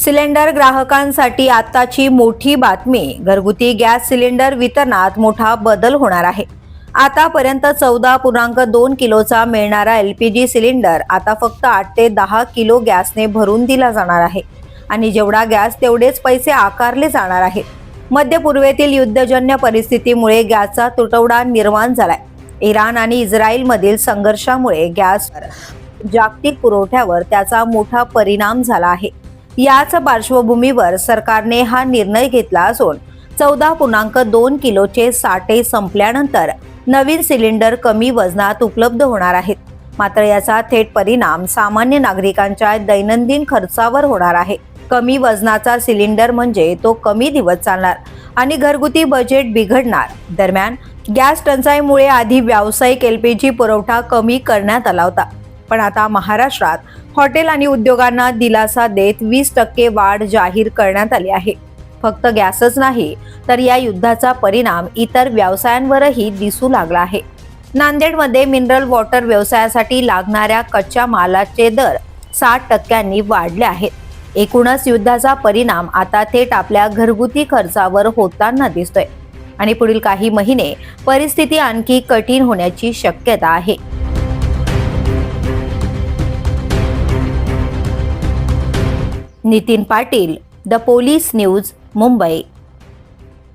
Cylinder ग्राहकांसाठी आताची मोठी बातमी. घरगुती गॅस सिलेंडर वितरणात मोठा बदल होणार आहे. आतापर्यंत 14.2 किलोचा मिळणारा LPG सिलेंडर आता फक्त 8 ते 10 किलो गॅसने भरून दिला जाणार आहे आणि जेवढा गॅस तेवढेच पैसे आकारले जाणार आहेत. मध्य पूर्वेतील युद्धजन्य परिस्थितीमुळे गॅसचा तुटवडा निर्माण झालाय. इराण आणि इस्रायलमधील संघर्षामुळे गॅस जागतिक पुरवठ्यावर त्याचा मोठा परिणाम झाला आहे. याच पार्श्वभूमीवर सरकारने हा निर्णय घेतला असून 14.2 किलोचे साठे संपल्यानंतर नवीन सिलेंडर कमी वजनात उपलब्ध होणार आहेत. मात्र याचा थेट परिणाम सामान्य नागरिकांच्या दैनंदिन खर्चावर होणार आहे. कमी वजनाचा सिलेंडर म्हणजे तो कमी दिवस चालणार आणि घरगुती बजेट बिघडणार. दरम्यान गॅस टंचाईमुळे आधी व्यावसायिक LPG पुरवठा कमी करण्यात आला होता, पण आता महाराष्ट्रात हॉटेल आणि उद्योगांना दिलासा देत 20% वाढ जाहीर करण्यात आली आहे. फक्त गॅसच नाही तर या युद्धाचा परिणाम इतर व्यवसायांवरही दिसू लागला आहे. नांदेडमध्ये मिनरल वॉटर व्यवसायासाठी लागणाऱ्या कच्च्या मालाचे दर 60% वाढले आहेत. एकूणच युद्धाचा परिणाम आता थेट आपल्या घरगुती खर्चावर होताना दिसतोय आणि पुढील काही महिने परिस्थिती आणखी कठीण होण्याची शक्यता आहे. Nitin Patil, the police news, Mumbai.